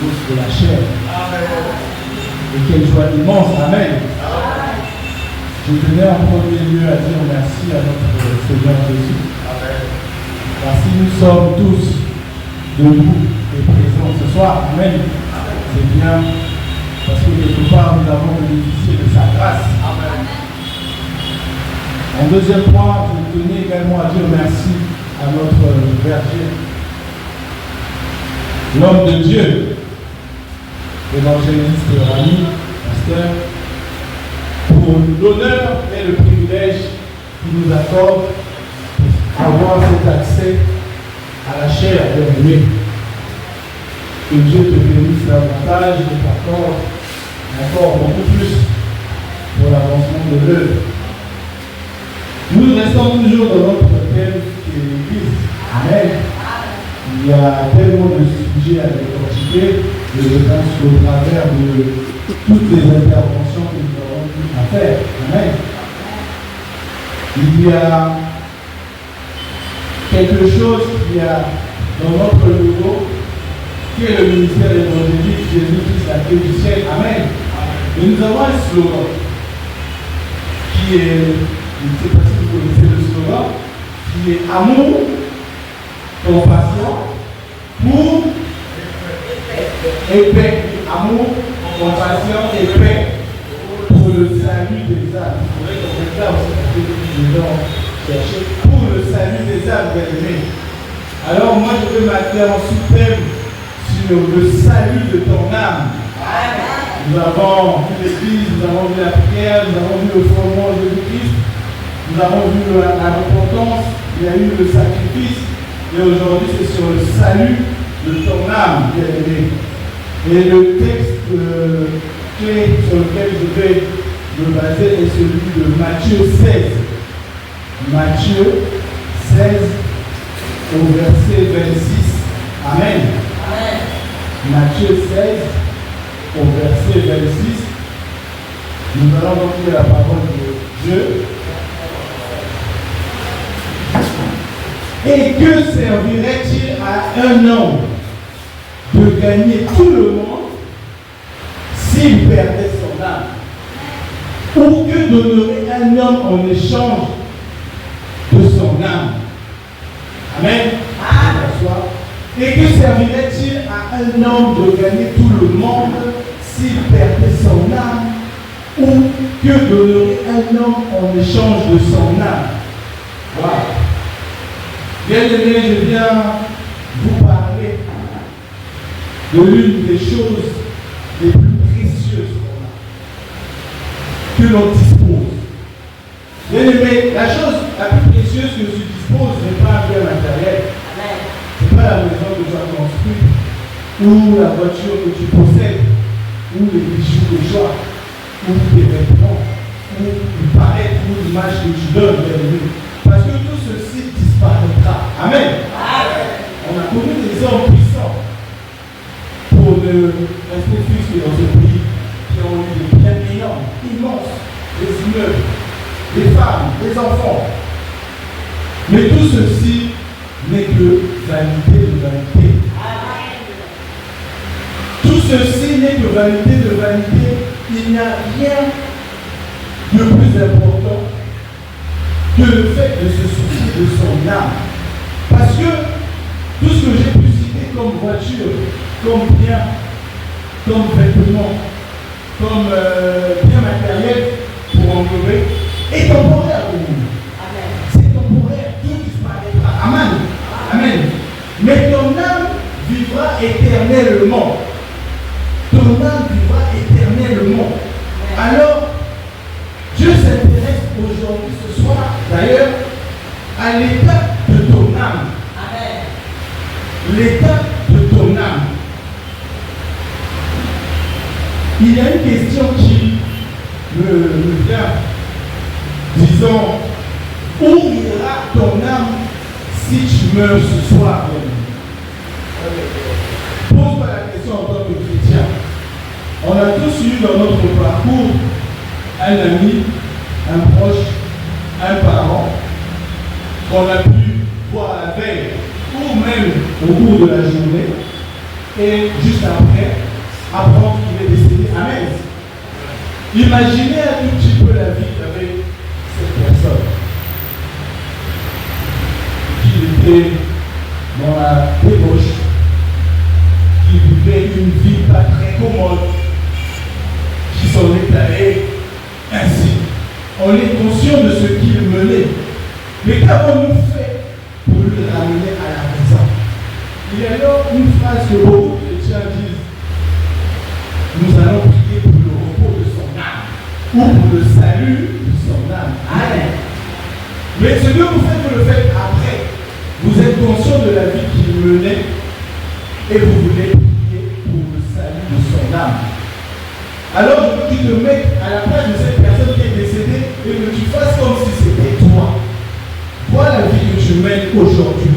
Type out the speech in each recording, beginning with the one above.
l'os de la chair. Et quelle joie immense, amen. Je tenais en premier lieu à dire merci à notre Seigneur Jésus. Car si nous sommes tous debout et présents ce soir, amen, c'est bien parce que quelque part nous avons bénéficié de sa grâce. En deuxième point, je tenais également à dire merci à notre berger, l'homme de Dieu, l'évangéliste Rami, pasteur, pour l'honneur et le privilège qu'il nous accorde d'avoir cet accès à la chair bien-aimée. Que Dieu te bénisse davantage et t'accorde encore beaucoup plus pour l'avancement de l'œuvre. Nous restons toujours dans notre thème qui est l'Église. Amen. Il y a tellement de sujets à décortiquer, et je pense qu'au travers de toutes les interventions que nous avons pu faire. Amen. Il y a quelque chose qui a dans notre logo, qui est le ministère évangélique Jésus-Christ, la clé du ciel. Amen. Et nous avons un slogan qui est, je ne sais pas si vous connaissez le slogan, qui est amour, compassion, pour et paix. Amour, compassion et paix pour le salut des âmes. Il faudrait qu'on mette là aussi parce que les gens chercher pour le salut des âmes, bien-aimés. Alors moi je vais m'atteler en sous-thème sur le salut de ton âme. Nous avons vu l'église, nous avons vu la prière, nous avons vu le fondement de Jésus-Christ, nous avons vu la repentance, il y a eu le sacrifice, et aujourd'hui c'est sur le salut de ton âme, bien-aimé. Et le texte clé sur lequel je vais me baser est celui de Matthieu 16. Matthieu 16 au verset 26. Amen. Amen. Matthieu 16 au verset 26. Nous allons donc lire la parole de Dieu. Et que servirait-il à un homme de gagner tout le monde s'il perdait son âme? Ou que donnerait un homme en échange de son âme? Amen. Et que servirait-il à un homme de gagner tout le monde s'il perdait son âme? Ou que donnerait un homme en échange de son âme? Voilà. Bien-aimé, je viens vous parler de l'une des choses les plus précieuses que l'on dispose. Bien-aimé, la chose la plus précieuse que tu disposes n'est pas un bien matériel. Ce n'est pas la maison que tu as construite, ou la voiture que tu possèdes, ou les bijoux que tu as, ou tes vêtements, ou le paraître, ou l'image que tu donnes, bien-aimé. Parce que tout ceci disparaîtra. Amen. On a connu des hommes puissants pour ne rester fixes dans ce pays qui ont eu des biens énormes, immenses, des immeubles, des femmes, des enfants. Mais tout ceci n'est que vanité de vanité. Tout ceci n'est que vanité de vanité. Il n'y a rien de plus important que le fait de se soucier de son âme. Parce que tout ce que j'ai pu citer comme voiture, comme bien, comme vêtements, comme bien matériel pour englober, est temporaire pour nous. C'est temporaire, tout disparaîtra. Amen. Amen. Mais ton âme vivra éternellement. Ton âme vivra éternellement. Alors, Dieu s'intéresse aujourd'hui, ce soir, d'ailleurs, à l'état de ton âme. Amen. L'état de ton âme. Il y a une question qui me vient, disons, où ira ton âme si tu meurs ce soir? Pose-toi la question en tant que chrétien. On a tous eu dans notre parcours un ami, un proche, un parent qu'on a pu voir la veille ou même au cours de la journée et juste après, apprendre qu'il est décédé. Amen. Imaginez un tout petit peu la vie avec cette personne qui était dans la débauche, qui vivait une vie pas très commode, qui s'en est allé ainsi. On est conscient de ce qu'il menait. Mais qu'avons-nous fait pour le ramener à la maison? Il y a alors une phrase que beaucoup de chrétiens disent: nous allons prier pour le repos de son âme, ou pour le salut de son âme. Amen. Mais ce que vous le faites après. Vous êtes conscient de la vie qu'il menait et vous voulez prier pour le salut de son âme. Alors je veux que tu te mettes à la place de cette personne qui est décédée et que tu fasses comme si c'était toi. Vois la vie que tu mènes aujourd'hui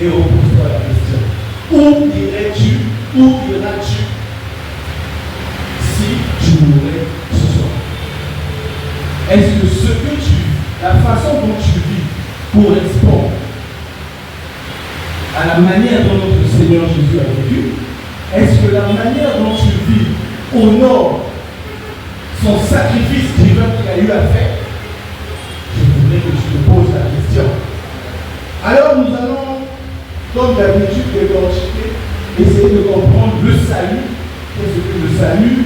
et repose-toi la question. Où irais-tu, où iras-tu si tu mourais ce soir? Est-ce que ce que tu vis, la façon dont tu vis, correspond à la manière dont notre Seigneur Jésus a vécu? Est-ce que la manière dont tu vis honore son sacrifice divin qu'il a eu à faire? Je voudrais que tu te poses la question. Alors nous allons, comme d'habitude, décortiquer, essayer de comprendre le salut. Qu'est-ce que le salut?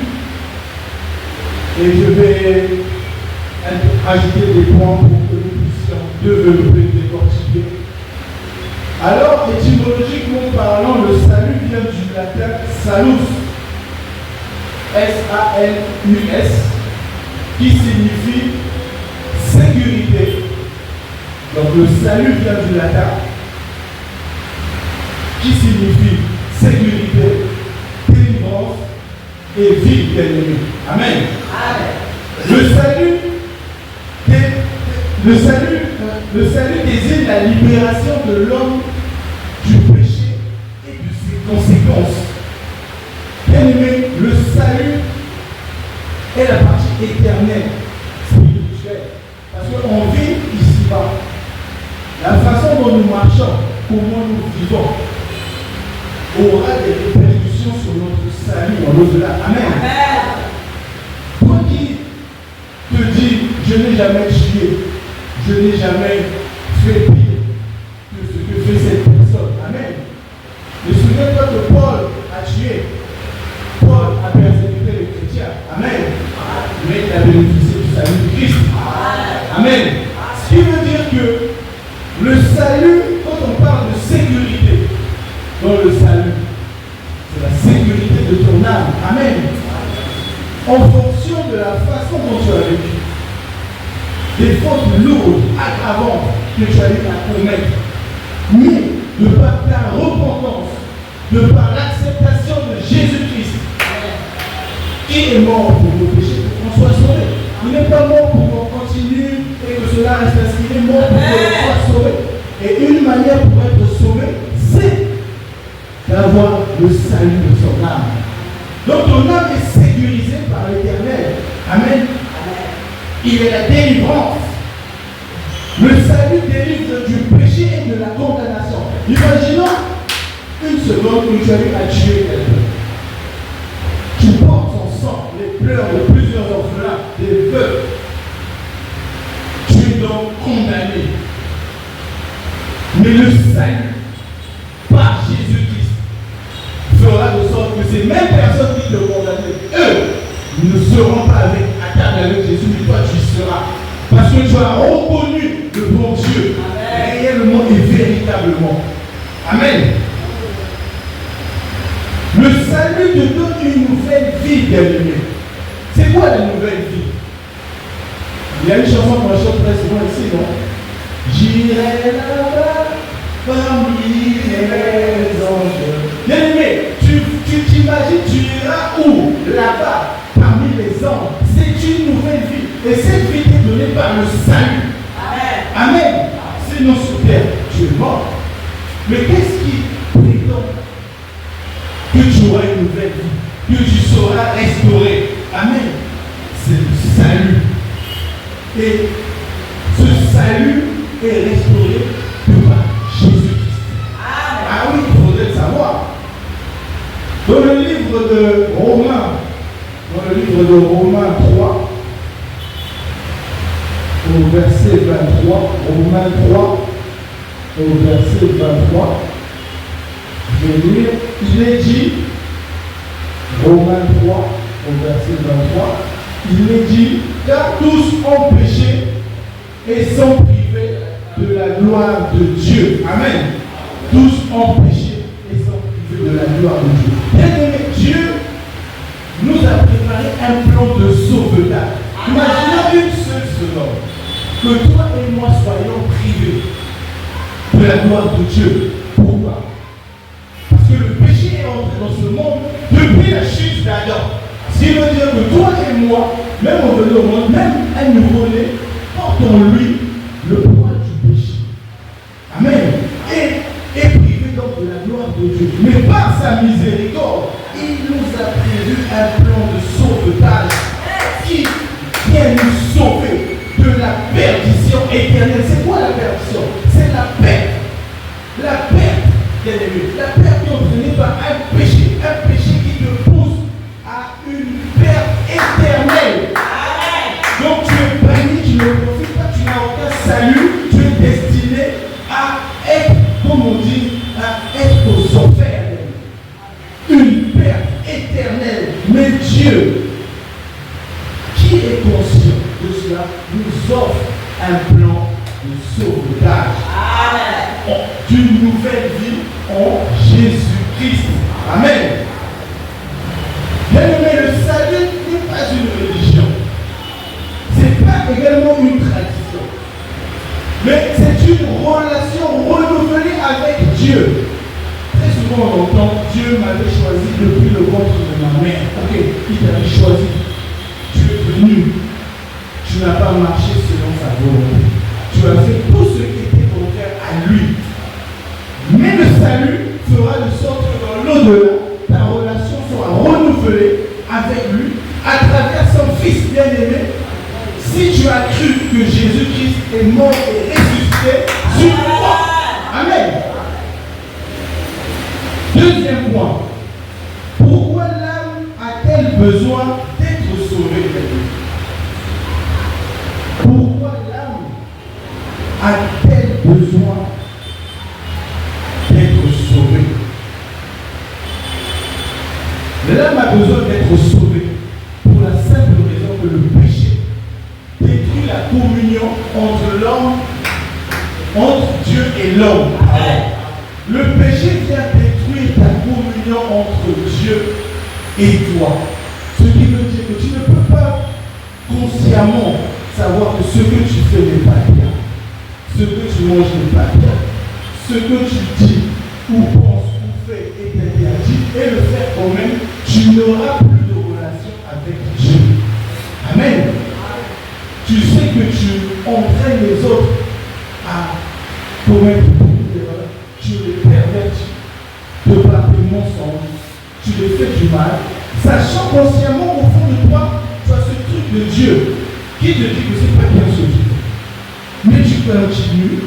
Et je vais ajouter des points pour que nous puissions développer, décortiquer. Alors, étymologiquement parlant, le salut vient du latin salus, S-A-L-U-S, qui signifie sécurité. Donc le salut vient du latin, qui signifie sécurité, délivrance et vie bien-aimée. Amen. Le salut désigne la libération de l'homme du péché et de ses conséquences. Bien-aimé, le salut est la partie éternelle, spirituelle. Parce qu'on vit ici-bas. La façon dont nous marchons, comment nous vivons, aura des répercussions sur notre salut en au-delà. Amen. Toi qui te dis, je n'ai jamais chié, je n'ai jamais fait pire que ce que fait cette personne. Amen. Mais souviens-toi que Paul a tué. Paul a persécuté les chrétiens. Amen. Mais il a bénéficié du salut de Christ. Amen. Ce qui veut dire que le salut, quand on parle de sécurité, dans le salut, c'est la sécurité de ton âme. Amen. En fonction de la façon dont tu as vécu, des fautes lourdes, aggravantes que tu as eu à commettre, mais de par ta repentance, de par l'acceptation de Jésus-Christ, qui est mort pour nos péchés, pour qu'on soit sauvé. Il n'est pas mort pour qu'on continue et que cela reste ainsi. Il est mort pour qu'on soit sauvé. Et une manière pour être sauvé, c'est d'avoir le salut de son âme. Donc ton âme est sécurisée par l'Éternel. Amen. Il est la délivrance. Le salut délivre du péché et de la condamnation. Imaginons une seconde où tu as eu à tuer quelqu'un. Tu portes son sang, les pleurs de plusieurs orphelins, des veuves. Tu es donc condamné. Mais le salut, par Jésus-Christ, fera de sorte que ces mêmes personnes qui te condamnaient, eux, ne seront pas à table avec Jésus, mais toi tu y seras. Parce que tu as reconnu le bon Dieu, réellement et véritablement. Amen. Le salut te donne une nouvelle vie, bien-aimé. C'est quoi la nouvelle vie? Il y a une chanson qu'on chante très souvent ici, non? J'irai là-bas parmi les anges. Bien-aimé, tu t'imagines, tu iras où? Là-bas, parmi les anges. C'est une nouvelle vie. Et cette vie est donnée par le salut. Amen. Amen. Sinon sur terre, tu es mort. Mais qu'est-ce qui prétend que tu auras une nouvelle vie, que tu seras restauré? Amen. C'est le salut. Et ce salut est restauré par Jésus-Christ. Ah oui, il faudrait le savoir. de Romains, dans le livre de Romains 3, au verset 23, Romains 3, au verset 23, je vais lire, il est dit, Romains 3, au verset 23, il est dit, car tous ont péché et sont privés de la gloire de Dieu. Amen. Tous ont péché et sont privés de la gloire de Dieu. Bien-aimé, Dieu nous a préparé un plan de sauvetage. Imaginons une seule seconde que toi et moi soyons privés de la gloire de Dieu. Pourquoi? Parce que le péché est entré dans ce monde depuis la chute d'Adam. Ce qui veut dire que toi et moi, même au venir au monde, même un nouveau-né, porte en lui le poids du péché. Amen. Et privé donc de la gloire de Dieu. Mais par sa miséricorde, il nous a prévu un plan de sauvetage qui vient nous sauver de la perdition éternelle. C'est quoi la perdition? C'est la perte. La perte, bien aimé. La perte entraînée par un péché qui te pousse à une perte éternelle. Donc tu es banni, tu ne profites pas, tu n'as aucun salut, tu es destiné à être, comme on dit, à être aux enfers. Une perte éternelle. Mais Dieu, qui est conscient de cela, nous offre un plan de sauvetage. D'une nouvelle vie en Jésus-Christ. Amen. Mais le salut n'est pas une religion. Ce n'est pas également une tradition. Mais c'est une relation renouvelée avec Dieu. Très souvent on entend Dieu m'avait choisi depuis le ventre de ma mère. Ok, il t'avait choisi. Tu es venu. Tu n'as pas marché selon sa volonté. Tu as fait tout ce qui était contraire à lui. Mais le salut fera de sorte que dans l'au-delà, ta relation soit renouvelée avec lui à travers son Fils bien-aimé. Si tu as cru que Jésus-Christ est mort et ressuscité, tu crois. Amen. Deuxième point. Pourquoi l'âme a-t-elle besoin d'être sauvée? Pourquoi l'âme a-t-elle besoin d'être sauvée? L'âme a besoin d'être sauvée pour la simple raison que le péché détruit la communion entre l'homme, entre Dieu et l'homme. Le péché vient détruire ta communion entre Dieu et toi. Ce qui veut dire que tu ne peux pas consciemment savoir que ce que tu fais n'est pas bien, ce que tu manges n'est pas bien, ce que tu dis ou penses ou fais est interdit et le faire quand même, tu n'auras plus de relation avec Dieu. Amen. Tu sais que tu entraînes les autres à commettre beaucoup d'erreurs, tu les pervertis de par tes mensonges, tu les fais du mal, sachant consciemment au fond de toi, tu as ce truc de Dieu qui te dit que c'est pas bien ce que tu fais. Mais tu continues,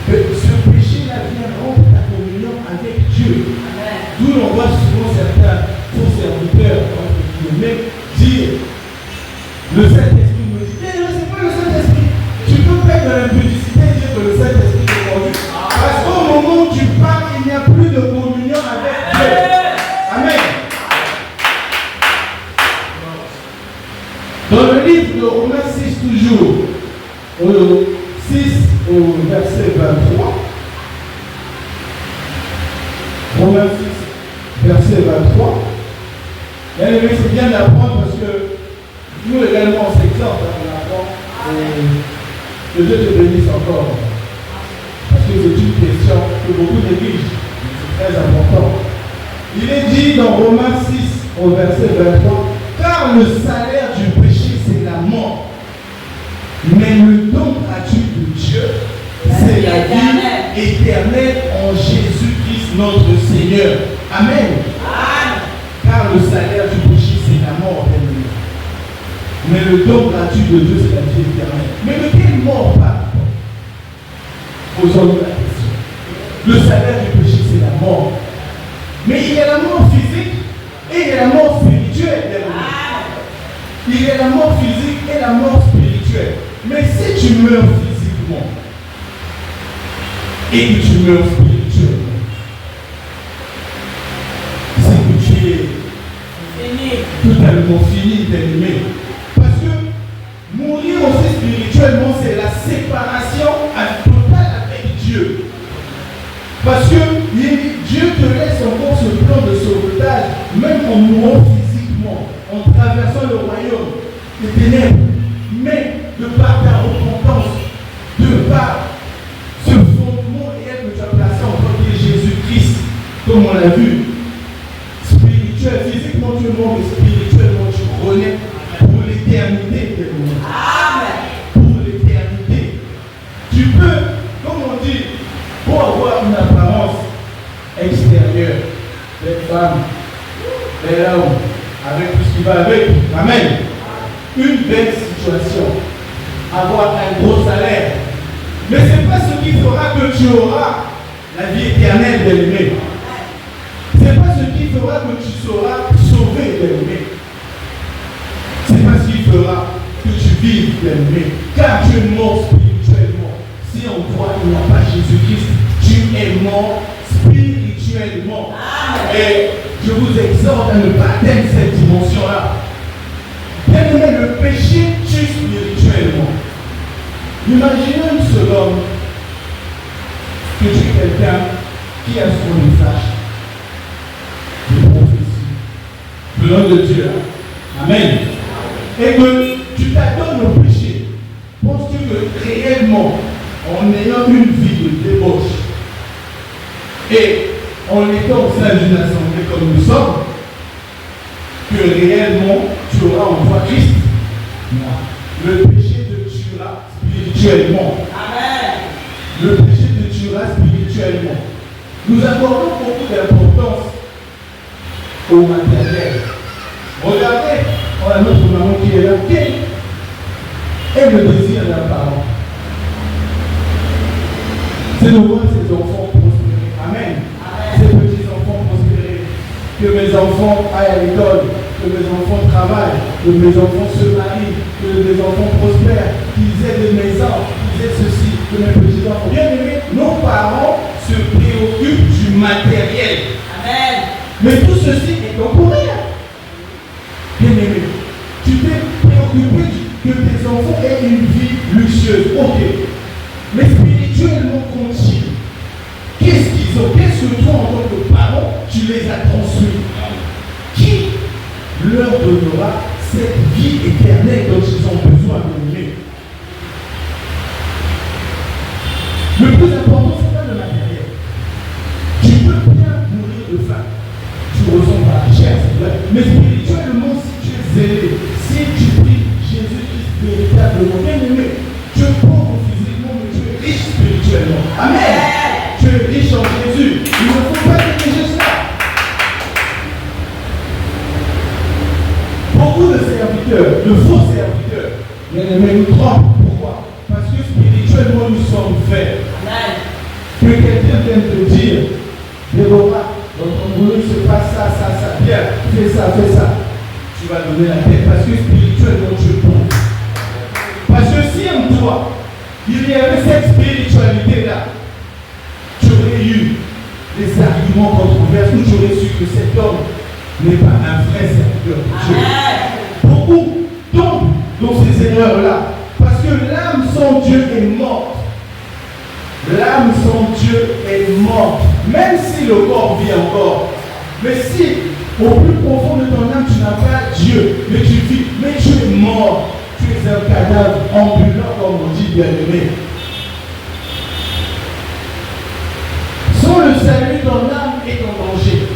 et ce péché-là vient rompre ta communion avec Dieu. D'où l'on voit souvent certains faux serviteurs, dire le Saint-Esprit me dit, c'est pas le Saint-Esprit. Tu peux faire de l'impudicité et dire que le Saint-Esprit est conduit. Parce qu'au moment où tu parles, il n'y a plus de communion avec Dieu. Amen. Dans le livre de Romains 6 toujours, au 6 au verset 23, Romains 6, verset 23, c'est bien d'apprendre parce que nous également on s'exhorte à apprendre et que Dieu te bénisse encore. Parce que c'est une question que beaucoup négligent. C'est très important. Il est dit dans Romains 6 au verset 23, car le salaire du péché c'est la mort. Mais le don gratuit de Dieu, c'est la vie éternelle en Jésus-Christ notre Seigneur. Amen. Car le salaire du péché, c'est la mort. Mais le don gratuit de Dieu, c'est la vie éternelle. Mais de quelle mort parle-t-on? Posons-nous la question. Le salaire du péché, c'est la mort. Mais il y a la mort physique et il y a la mort spirituelle. Il y a la mort physique et la mort spirituelle. Mais si tu meurs physiquement et que tu meurs spirituellement, c'est que tu es totalement fini, bien-aimé. Parce que mourir aussi spirituellement, c'est la séparation totale avec Dieu. Parce que Dieu te laisse encore ce plan de sauvetage, même en mourant physiquement, en traversant le royaume des ténèbres, mais de par ta repentance, de par ce fondement réel que tu as placé en tant que Jésus-Christ, comme on l'a vu, spirituel, physiquement tu es mort, mais spirituellement tu renais pour l'éternité. Amen. Pour l'éternité. Tu peux, comme on dit, pour avoir une apparence extérieure, les femmes, les hommes, avec tout ce qui va avec, amen. Une belle situation, avoir un gros salaire, mais ce n'est pas ce qui fera que tu auras la vie éternelle, bien-aimé. Ce n'est pas ce qui fera que tu seras sauvé, bien-aimé. Ce n'est pas ce qui fera que tu vives, bien-aimé. Car tu es mort spirituellement. Si en toi il n'y a pas Jésus-Christ, tu es mort spirituellement. Et je vous exhorte à ne pas atteindre cette dimension-là. Bien-aimé, le péché tue spirituellement. Imaginez une seconde que tu es quelqu'un qui a son message de prophétie, venant de Dieu. Amen. Et que tu t'adonnes au péché. Penses-tu que réellement, en ayant une vie de débauche et en étant au sein d'une assemblée comme nous sommes, que réellement tu auras en toi Christ? Non. Le péché te tuera spirituellement. Amen. Le péché te tuera spirituellement. Nous accordons beaucoup d'importance au matériel. Regardez, on a notre maman qui est là. Quel est le désir d'un parent? C'est de voir ses enfants prospérer. Amen. Ses petits-enfants prospérer. Que mes enfants aillent à l'école, que mes enfants travaillent, que mes enfants se marient, que mes enfants prospèrent, qu'ils aient des maisons, qu'ils aient ceci, que mes petits-enfants. Bien aimés, nos parents se préoccupent du matériel. Amen. Mais tout ceci est temporaire. Bien aimé, tu t'es préoccupé que tes enfants aient une vie luxueuse. Ok. Mais spirituellement continue. Qu'est-ce qu'ils ont? Qu'est-ce que toi, en tant que parent, tu les as transmis? Qui leur donnera cette vie éternelle dont ils ont besoin de vivre? Le plus important, ce n'est pas le matériel. Tu peux bien mourir de faim. Tu ressens pas la chair, c'est vrai. Mais spirituellement, si tu es zélé, si tu pries Jésus-Christ véritablement, bien aimé, tu es pauvre physiquement, mais tu es riche spirituellement. Amen. Tu es riche en Jésus. Il ne faut pas négliger ça. Beaucoup de serviteurs, de faux serviteurs, bien aimés, nous trompent. Pourquoi? Parce que spirituellement, nous sommes faits. Que quelqu'un vienne te dire, Déborah, dans ton boulot, il se passe ça, ça, ça, bien, fais ça, fais ça. Tu vas donner la tête parce que spirituellement, tu es bon. Parce que si en toi, il y avait cette spiritualité-là, tu aurais eu des arguments controversés où tu aurais su que cet homme n'est pas un vrai serviteur de Dieu. Beaucoup tombent dans ces erreurs-là parce que l'âme sans Dieu est morte. L'âme sans Dieu est morte, même si le corps vit encore. Mais si au plus profond de ton âme tu n'as pas Dieu, mais tu vis, mais tu es mort, tu es un cadavre ambulant comme on dit, bien-aimé. Sans le salut, ton âme est en danger.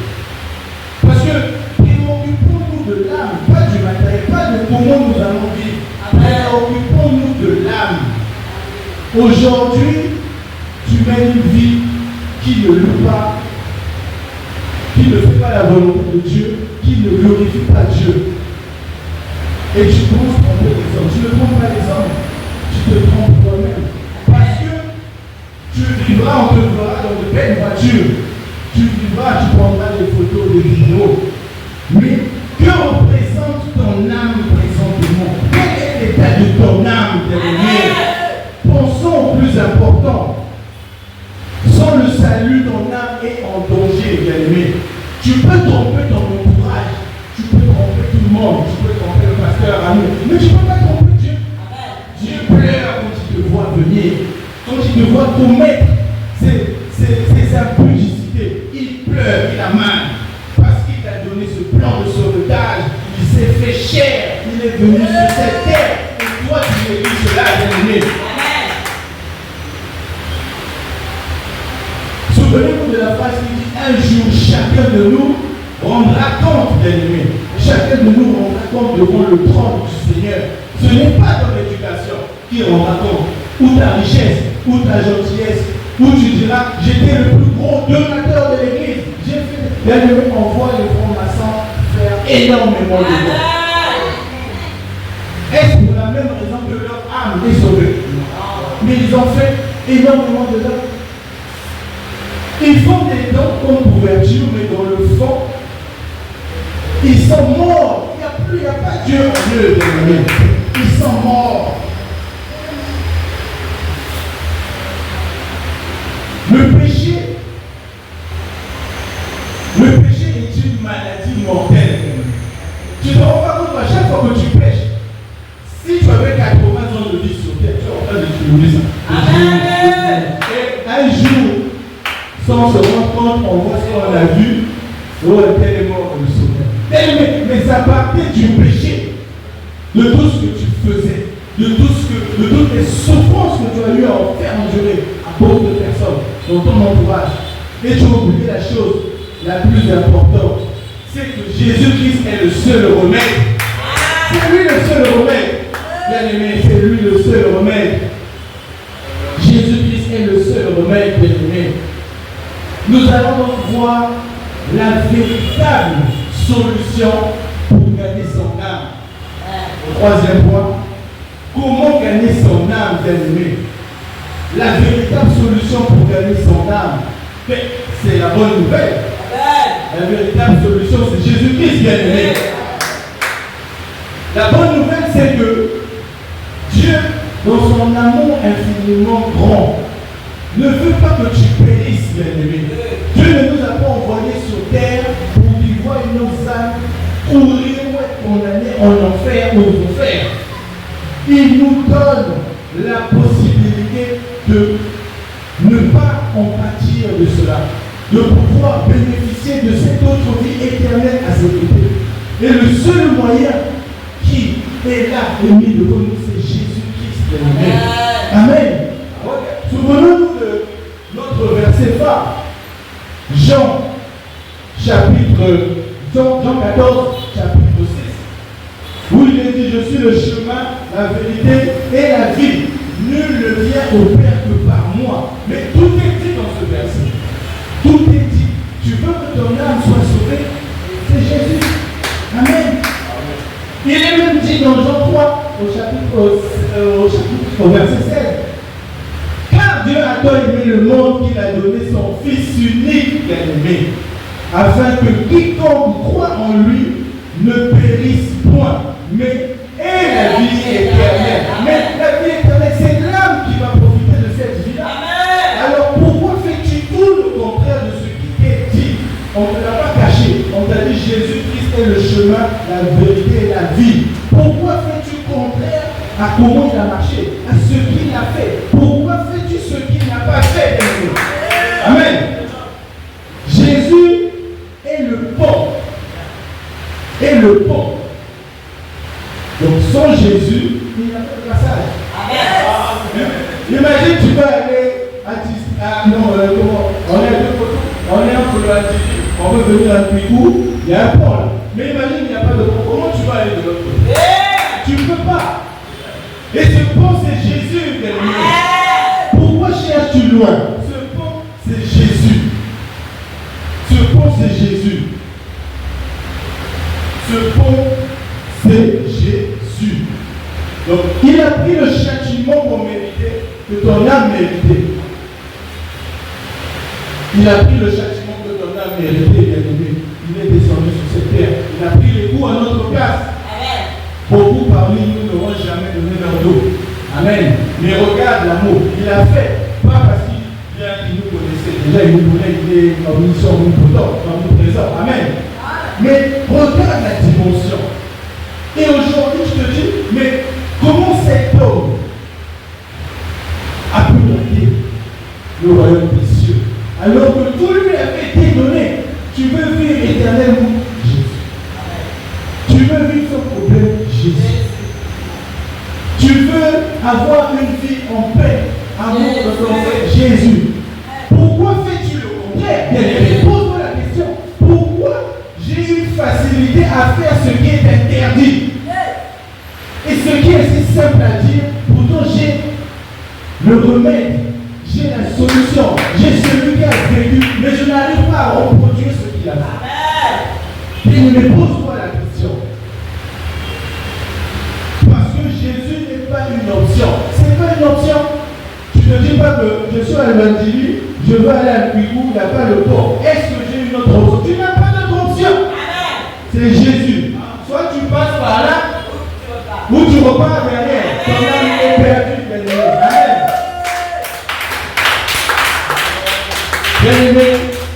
Parce que préoccupons-nous de l'âme, pas du matériel, pas de comment nous allons vivre. Préoccupons-nous de l'âme. Aujourd'hui, tu mènes une vie qui ne loue pas, qui ne fait pas la volonté de Dieu, qui ne glorifie pas Dieu. Et tu penses tromper les hommes. Tu ne trompes pas les hommes, tu te trompes toi-même. Parce que tu vivras, on te verra dans de belles voitures. tu vivras, tu prendras des photos, des vidéos. Mais que représente ton âme présentement? Quel est l'état de ton âme, bien-aimé? Pensons au plus important. Sans le salut, ton âme est en danger, bien-aimé. Tu peux tromper ton entourage, tu peux tromper tout le monde, tu peux tromper le pasteur à nous, mais tu ne peux pas tromper Dieu. Dieu pleure quand il te voit venir, quand il te voit commettre ses impudicités. Il pleure, il a mal, parce qu'il t'a donné ce plan de sauvetage, il s'est fait chair, il est venu sur cette terre, et toi tu mérites cela, bien-aimé. Souvenez-vous de la phrase qui dit: un jour chacun de nous rendra compte, bien-aimé. Chacun de nous rendra compte devant le trône du Seigneur. Ce n'est pas ton éducation qui rendra compte, ou ta richesse, ou ta gentillesse, où tu diras: j'étais le plus gros donateur de l'église. J'ai fait. Bien-aimé, on voit les francs-maçons faire énormément de dons. Est-ce pour la même raison que leur âme est sauvée? Mais ils ont fait énormément de dons. Ils font des dons comme couverture, mais dans le fond, ils sont morts. Il n'y a pas Dieu en eux, bien-aimé. Ils sont morts. Le péché est une maladie mortelle. Tu ne te rends pas compte, à chaque fois que tu pêches, si tu avais 80 ans de vie sur terre, tu es en train de t'oublier ça. Amen. Et un jour, sans se rendre compte, on voit ce qu'on a vu, tel est mort le Seigneur. Mais ça partait du péché, de tout ce que tu faisais, de toutes les souffrances que tu as eu à faire endurer à cause de personnes dans ton entourage. Et tu as oublié la chose la plus importante, c'est que Jésus-Christ est le seul remède. C'est lui le seul remède. Bien-aimé, c'est lui le seul remède. Jésus-Christ est le seul remède, bien-aimé. Nous allons donc voir la véritable solution pour gagner son âme. Troisième point, comment gagner son âme, bien-aimé? La véritable solution pour gagner son âme, c'est la bonne nouvelle. La véritable solution, c'est Jésus-Christ, bien-aimé. La bonne nouvelle, c'est que Dieu, dans son amour infiniment grand, ne veut pas que tu périsses, bien-aimé. Dieu ne nous a pas envoyés sur terre pour qu'il voie nos âmes courir ou être condamnées en enfer ou aux enfers. Il nous donne la possibilité de ne pas en pâtir de cela, de pouvoir bénéficier de cette autre vie éternelle à ses côtés. Et le seul moyen qui est là et mis devant nous, c'est Jésus-Christ. Amen. Amen. Souvenons-nous de notre verset phare. Jean 14, chapitre 6. Où il est dit: je suis le chemin, la vérité et la vie. Nul ne vient au Père que par moi. Mais tout est dit dans ce verset. Tout est dit. Tu veux que ton âme soit sauvée? C'est Jésus. Amen. Il est même dit dans Jean 3, au verset 16. Car Dieu a tant aimé le monde qu'il a donné son Fils unique, bien-aimé, afin que quiconque croit en lui ne périsse point, mais ait la vie éternelle. Mais la vie éternelle, c'est l'âme qui va profiter de cette vie-là. Alors pourquoi fais-tu tout le contraire de ce qui t'est dit? On ne te l'a pas caché. On t'a dit: Jésus-Christ est le chemin, la vérité et la vie. Pourquoi fais-tu contraire à comment il a marché, à ce qu'il a fait? Pourquoi fais-tu ce qu'il n'a pas fait? Amen. Jésus est le pont. Et le pont. Donc sans Jésus, il n'y a pas de passage. Amen. Imagine, tu vas aller à non, comment? On est à deux côtés. On est entre le Atiki, on veut venir à Picou, il y a un pont là. Mais imagine, il n'y a pas de pont. Comment tu vas aller de l'autre côté? Tu ne peux pas. Et ce pont, c'est Jésus, bien-aimé. Pourquoi cherches-tu loin? Ce pont, c'est Jésus. Ce pont, c'est Jésus. Ce pont, c'est Jésus. Donc, il a pris le châtiment qu'on méritait, que ton âme méritait. Il a pris le châtiment que ton mérité, bien-aimé. Il est descendu sur cette terre. Il a pris les coups à notre place. Beaucoup parmi nous n'auront jamais donné leur dos. Amen. Mais regarde l'amour. Il a fait. Pas parce qu'il nous connaissait. Déjà, il nous connaît. Il est omniscient, omnipotent, omniprésent. Amen. Mais regarde la dimension. Et aujourd'hui, je te dis, mais comment cet homme a pu monter le royaume des cieux alors que tout lui avait été donné? Tu veux vivre éternellement? Jésus. Tu veux vivre sans problème? Jésus. Tu veux avoir une vie en paix, amour de ton frère? Jésus. Pourquoi fais-tu le contraire? Pose-moi la question. Pourquoi j'ai une facilité à faire ce qui est interdit? Et ce qui est si simple à dire, pourtant j'ai le remède, j'ai la solution, j'ai celui qui a vécu, mais je n'arrive pas à reproduire ce qu'il a fait. Et ne me pose-moi la question. Parce que Jésus n'est pas une option. Ce n'est pas une option. Tu ne dis pas que je suis à l'évangile, je veux aller à Cuigou, il n'y a pas de port. Est-ce que j'ai une autre option? Tu n'as pas d'autre option. C'est Jésus. Soit tu passes par là, ou tu repars derrière. Ton âme est perdue, bien-aimé. Amen. Bien-aimé,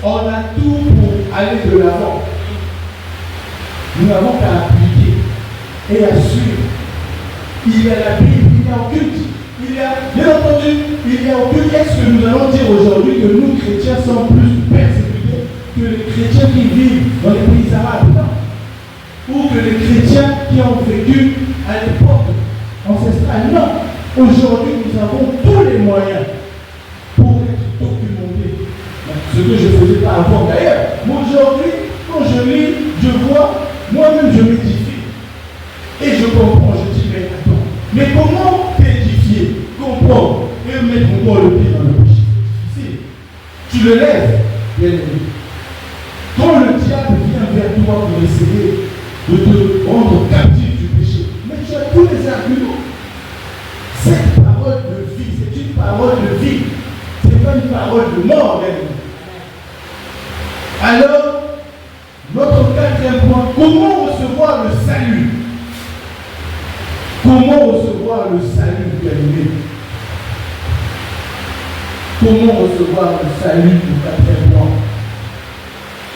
on a tout pour aller de l'avant. Nous n'avons qu'à appliquer et à suivre. Il y a la Bible, il y a aucune. Il y a, bien entendu, il y a aucune. Est-ce que nous allons dire aujourd'hui que nous, chrétiens, sommes plus persécutés que les chrétiens qui vivent dans les pays arabes? Non. Ou que les chrétiens qui ont vécu à l'époque ancestrale? Non. Aujourd'hui, nous avons tous les moyens pour être documentés. Ce que je ne faisais pas avant d'ailleurs. Mais aujourd'hui, quand je lis, je vois, moi-même je m'édifie. Et je comprends, je dis, mais attends, mais comment t'édifier, comprendre et mettre encore le pied dans le péché? C'est difficile. Tu le lèves, bien aimé. Quand le diable vient vers toi pour essayer de te rendre captif du péché, mais tu as tous les arguments. Cette parole de vie, c'est une parole de vie. Ce n'est pas une parole de mort, bien aimé. Alors, notre quatrième point, comment recevoir le salut? Comment recevoir le salut, bien-aimé? Comment recevoir le salut du quatrième point?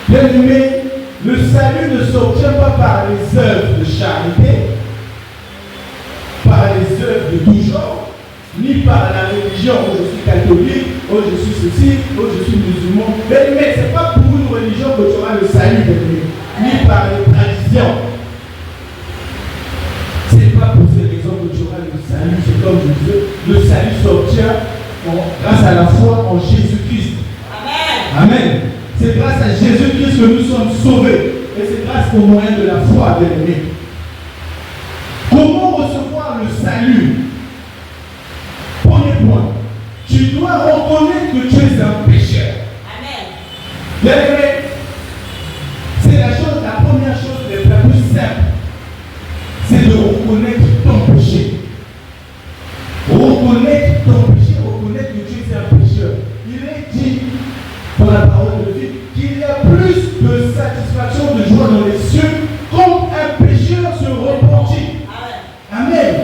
Bien-aimé, le salut ne s'obtient pas par les œuvres de charité, par les œuvres de tout genre, ni par la religion. Oh, je suis catholique, oh, je suis ceci, oh, je suis musulman. Bien-aimé, ce n'est pas pour une religion que tu auras le salut, bien-aimé, ni par les traditions. Ce n'est pas pour ces raisons que tu auras le salut. C'est comme je disais, le salut s'obtient grâce à la foi en Jésus-Christ. Amen. Amen. C'est grâce à Jésus-Christ que nous sommes sauvés. Et c'est grâce au moyen de la foi, bien-aimé. Comment recevoir le salut? Premier point. Tu dois reconnaître que tu es un pécheur. Amen. Bien-aimé, c'est la première chose la plus simple. C'est de reconnaître ton péché. Reconnaître ton péché, reconnaître que tu es un pécheur. Il est dit dans la parole de vie qu'il y a plus de satisfaction, de joie dans les cieux quand un pécheur se repentit. Amen.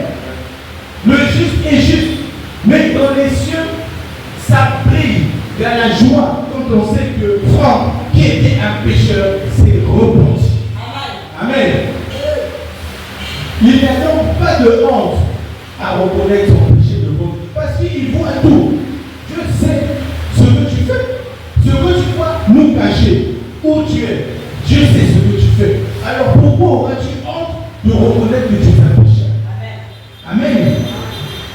Le juste est juste, mais dans les cieux, ça brille. Il y a la joie quand on sait que Franck, qui était un pécheur, s'est repenti. Amen. Il n'y a donc pas de honte à reconnaître son péché devant Dieu. Parce qu'il voit tout. Dieu sait ce que tu fais. Ce que tu dois nous cacher. Où tu es. Dieu sait ce que tu fais. Alors pourquoi auras-tu honte de reconnaître que tu es un pécheur? Amen. Amen.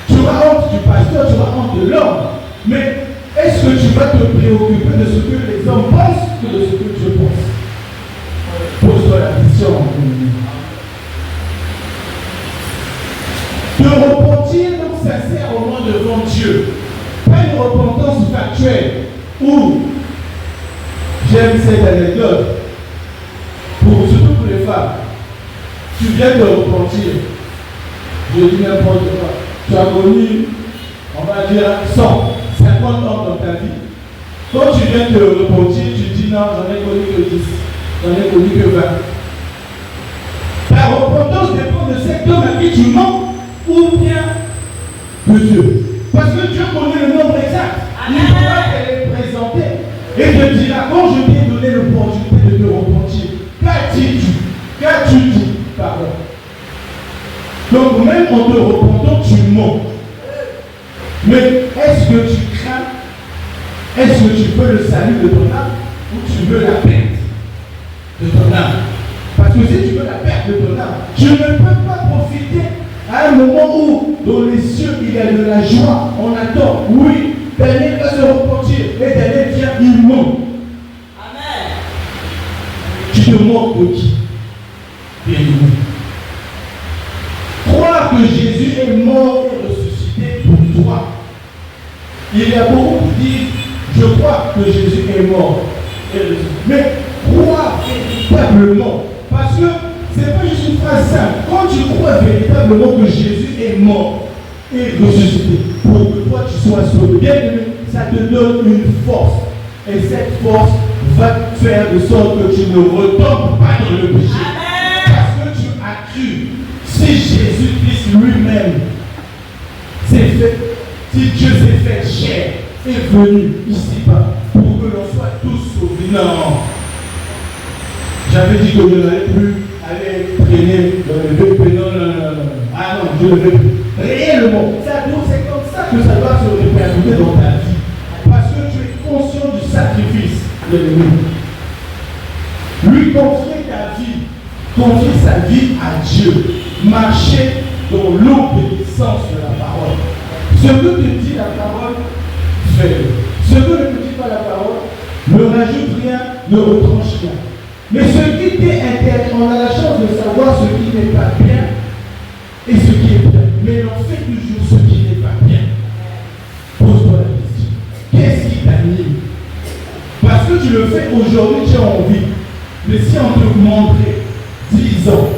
Tu auras honte du pasteur, tu auras honte de l'homme. Mais est-ce que tu vas te préoccuper de ce que les hommes pensent que de ce que Dieu pense? Pose-toi la question. De repentir donc sincèrement devant Dieu. Pas une repentance factuelle où j'aime cette anecdote. Surtout pour les femmes. Tu viens de repentir. Je dis n'importe quoi. Tu as connu, on va dire, 100, 50 ans dans ta vie. Quand tu viens de repentir, tu dis dis non, j'en ai connu que 10, j'en ai connu que 20. Ta repentance dépend de cet homme à qui tu mens ou bien de Dieu. Parce que Dieu connaît le nombre exact. Il pourra te les présenter et te dira, quand je t'ai donné l'opportunité de te repentir, qu'as-tu dit? Pardon. Donc même en te repentant, tu mens. Mais est-ce que tu crains? Est-ce que tu veux le salut de ton âme ou tu veux la perte de ton âme? Parce que si tu veux la perte de ton âme, tu ne peux pas profiter à un moment où dans les cieux il y a de la joie, on attend. Oui, Daniel va se repentir et Daniel vient, il ment. Amen. Tu te moques de qui? Bien-aimé. Croire que Jésus est mort et ressuscité pour toi. Il y a beaucoup qui disent, je crois que Jésus est mort et ressuscité. Mais croire véritablement, parce que ce n'est pas juste une phrase simple. Quand tu crois véritablement que Jésus est mort et ressuscité, pour que toi tu sois sauvé, bien aimé, ça te donne une force. Et cette force va te faire de sorte que tu ne retombes pas dans le péché. Parce que tu as cru. Si Jésus-Christ lui-même s'est fait, si Dieu s'est fait chair, est venu ici-bas pour que l'on soit tous sauvés. Non. J'avais dit que je n'allais plus aller traîner dans le VP. Non. Ah non, je ne vais plus. Réellement, c'est comme ça que ça doit se répercuter dans ta vie. Parce que tu es conscient du sacrifice de l'ennemi. Lui confier ta vie, confier sa vie à Dieu. Marcher dans l'obéissance de la parole. Ce que te dit la parole, fais-le. Ce que ne te dit pas la parole, ne rajoute rien, ne retranche rien. Mais ce qui t'est interdit, on a la chance de savoir ce qui n'est pas bien et ce qui est bien. Mais on fait toujours ce qui n'est pas bien. Pose-toi la question. Qu'est-ce qui t'anime? Parce que tu le fais aujourd'hui, tu as envie. Mais si on te montrait 10 ans,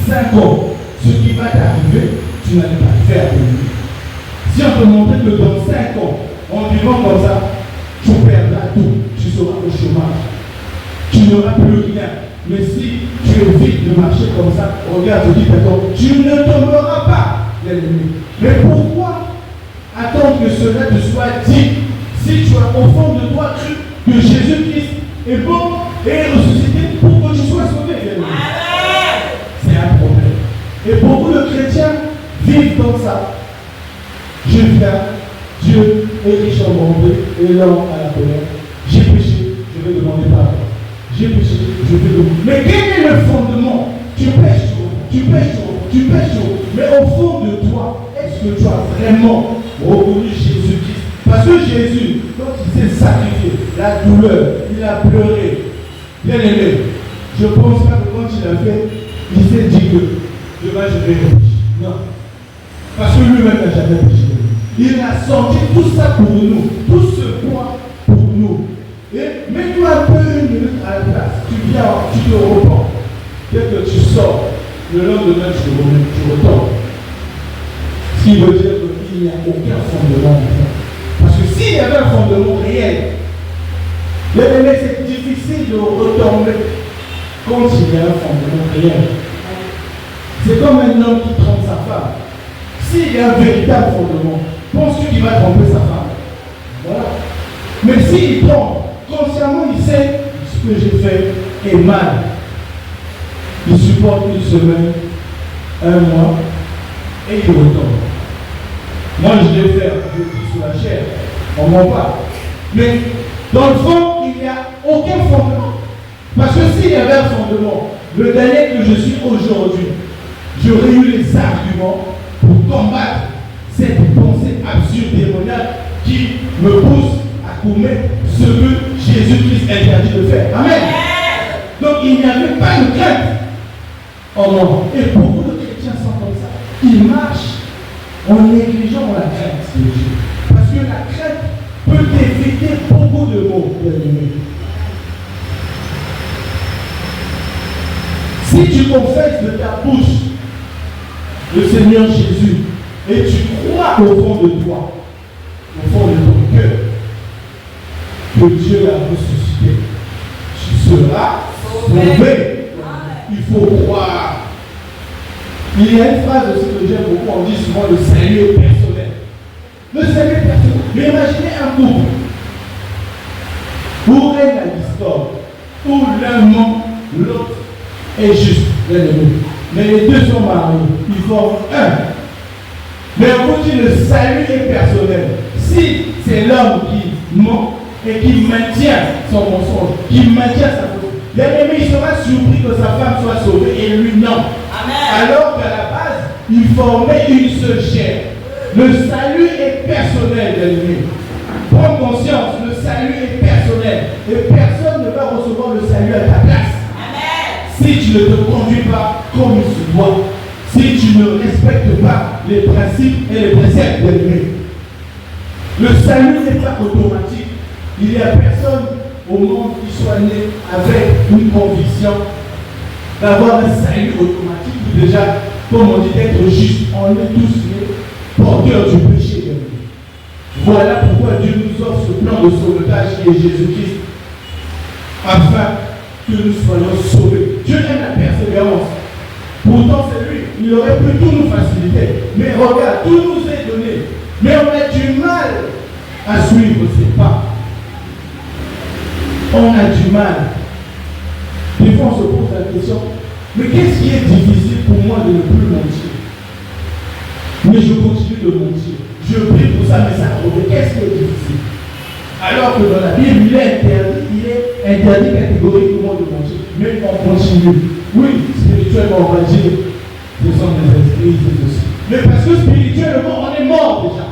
5 ans, ce qui va t'arriver, tu n'allais pas le faire. Si on te montrait que dans 5 ans, en vivant comme ça, tu perdras tout, tu seras au chômage. Tu n'auras plus rien. Mais si tu évites de marcher comme ça, regarde, je dis d'accord, tu ne tomberas pas, l'ennemi. Mais pourquoi attendre que cela te soit dit si tu as au fond de toi cru que Jésus-Christ est bon et ressuscité pour que tu sois sauvé, l'ennemi? C'est un problème. Et beaucoup de chrétiens vivent comme ça. Je viens, Dieu est riche en bonté et lent à la colère. J'ai péché, je vais demander pardon. J'ai péché, je vais demander. Mais quel est le fondement? Tu pêches toujours. Mais au fond de toi, est-ce que tu as vraiment reconnu Jésus-Christ? Parce que Jésus, quand il s'est sacrifié, la douleur, il a pleuré. Bien aimé, je pense pas que quand il a fait, il s'est dit que demain je vais pécher. Non. Parce que lui-même n'a jamais péché. Il a sorti tout ça pour nous, tout ce poids pour nous. Et mets-toi un peu une minute à la place. Tu viens, tu te repens. Dès que tu sors, le lendemain tu retombes. Ce qui veut dire qu'il n'y a aucun fondement. Parce que s'il y avait un fondement réel, c'est difficile de retomber quand il y a un fondement réel. C'est comme un homme qui trompe sa femme. S'il y a un véritable fondement, penses-tu qu'il va tromper sa femme? Voilà. Mais s'il trompe, consciemment il sait ce que j'ai fait est mal. Il supporte une semaine, un mois, et il retombe. Moi je vais faire, je dis sous la chair, on ne ment pas. Mais dans le fond, il n'y a aucun fondement. Parce que s'il y avait un fondement, le Daniel que je suis aujourd'hui, j'aurais eu les arguments pour combattre cette pensée absurde démoniaque qui me pousse à commettre ce que Jésus-Christ interdit de faire. Amen. Donc il n'y avait pas de crainte en moi. Et beaucoup de chrétiens sont comme ça. Ils marchent en négligeant la crainte de Dieu. Parce que la crainte peut éviter beaucoup de maux, bien-aimés. Si tu confesses de ta bouche le Seigneur Jésus et tu crois au fond de toi, au fond de ton cœur, que Dieu l'a ressuscité, seras sauvé. Il faut croire. Il y a une phrase aussi que j'aime beaucoup, on dit souvent le salut est personnel. Le salut est personnel. Mais imaginez un couple où règne la discorde, où l'un ment, l'autre est juste, l'ennemi. Mais les deux sont mariés, ils forment un. Mais on vous dit le salut est personnel. Si c'est l'homme qui ment et qui maintient son mensonge, qui maintient sa faute, l'ennemi il sera surpris que sa femme soit sauvée et lui non. Amen. Alors qu'à la base, il formait une seule chair. Le salut est personnel, l'ennemi. Prends conscience, le salut est personnel. Et personne ne va recevoir le salut à ta place. Amen. Si tu ne te conduis pas comme il se doit, si tu ne respectes pas les principes et les préceptes de l'ennemi. Le salut n'est pas automatique. Il n'y a personne au monde qui soit né avec une conviction d'avoir un salut automatique ou déjà, comme on dit, d'être juste. On est tous nés porteurs du péché de l'ennemi. Voilà pourquoi Dieu nous offre ce plan de sauvetage qui est Jésus-Christ, afin que nous soyons sauvés. Dieu aime la persévérance. Pourtant, c'est lui. Il aurait pu tout nous faciliter. Mais regarde, tout nous est donné. Mais on a du mal à suivre ses pas. On a du mal. Des fois, on se pose la question, mais qu'est-ce qui est difficile pour moi de ne plus mentir? Mais je continue de mentir. Je prie pour ça, mais ça revient. Qu'est-ce qui est difficile? Alors que dans la Bible, il est interdit catégoriquement de mentir. Mais on continue. Oui, spirituellement, on va dire, ce sont des esprits, c'est aussi. Mais parce que spirituellement, on est mort déjà.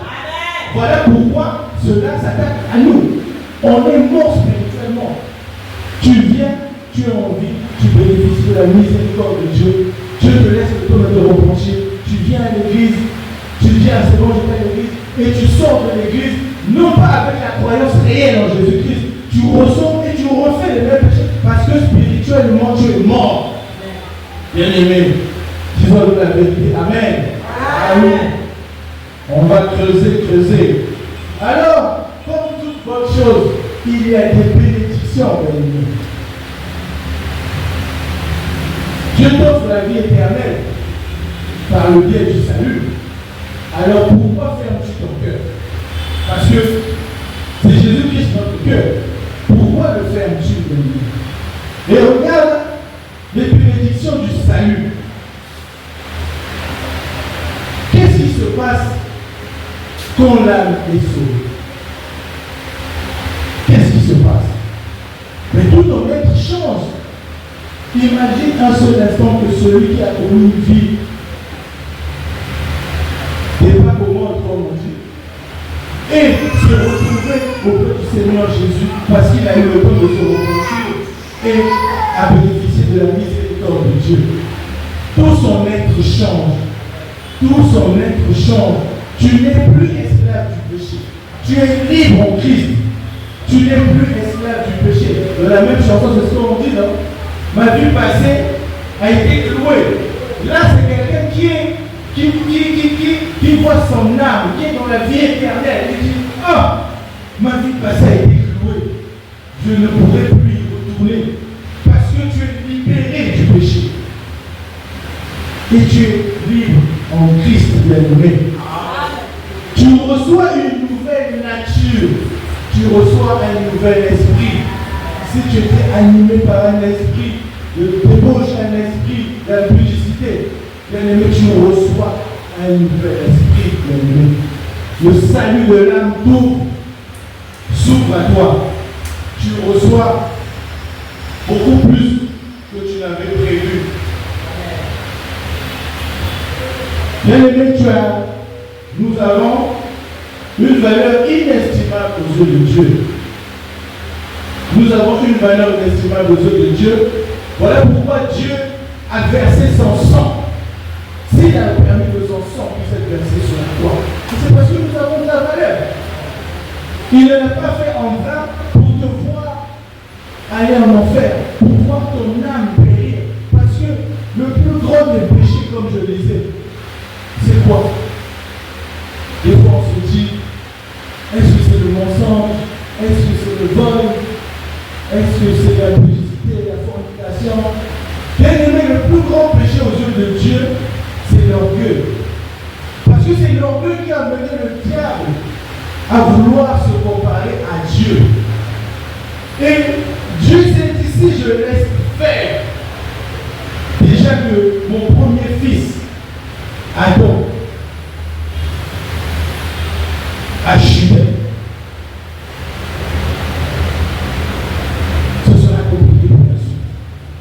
Voilà pourquoi cela s'attaque à nous. On est mort spirituellement. Tu viens, tu as envie, tu bénéficies de la miséricorde de Dieu. Dieu te laisse le temps de te repentir. Tu viens à l'église, tu dis ah c'est bon, je vais à l'église, et tu sors de l'église, non pas avec la croyance réelle en Jésus-Christ. Tu ressors et tu refais les mêmes péchés parce que spirituellement tu es mort. Bien aimé, disons la vérité. Amen. Amen. On va creuser. Alors, comme toute bonne chose, il y a des bénédictions, bien aimé. Dieu t'offre la vie éternelle par le biais du salut. Alors pourquoi fermes-tu ton cœur? Parce que c'est Jésus-Christ notre cœur. Pourquoi le fermes-tu, bien aimé? Et regarde les bénédictions du salut. Qu'est-ce qui se passe quand l'âme est sauvée? Qu'est-ce qui se passe? Mais tout ton être change. Imagine un seul instant que celui qui a connu une vie n'est pas comment comme on dit, et se retrouver auprès du Seigneur Jésus parce qu'il a eu le temps de se repentir et a bénéficié de la miséricorde de Dieu. Tout son être change. Tout son être change. Tu n'es plus esclave du péché. Tu es libre en Christ. Tu n'es plus esclave du péché. Dans la même chanson, c'est ce qu'on dit, non? Ma vie passée a été clouée. Là, c'est quelqu'un qui voit son âme, qui est dans la vie éternelle. Il dit, ah, ma vie passée a été clouée. Je ne pourrai plus y retourner. Parce que tu es libéré du péché. Et tu es libre en Christ, bien-aimé. Tu reçois une nouvelle nature. Tu reçois un nouvel esprit. Si tu étais animé par un esprit de débauche, un esprit d'impudicité, bien-aimé, tu reçois un nouvel esprit, bien-aimé. Le salut de l'âme s'ouvre à toi. Tu reçois beaucoup plus que tu n'avais prévu. Bien-aimé, nous avons une valeur inestimable aux yeux de Dieu. Nous avons une valeur inestimable aux yeux de Dieu. Voilà pourquoi Dieu a versé son sang. S'il a permis que son sang puisse être versé sur la croix, c'est parce que nous avons de la valeur. Il ne l'a pas fait en vain pour te voir aller en enfer, pour voir ton âme périr. Parce que le plus grand des péchés, comme je le disais, c'est quoi? Des fois on se dit, est-ce que c'est le mensonge? Est-ce que c'est le vol? Est-ce que c'est la publicité? à vouloir se comparer à Dieu. Et Dieu s'est dit, si je laisse faire, déjà que mon premier fils, Adam, a chuté, ce sera compliqué pour la suite.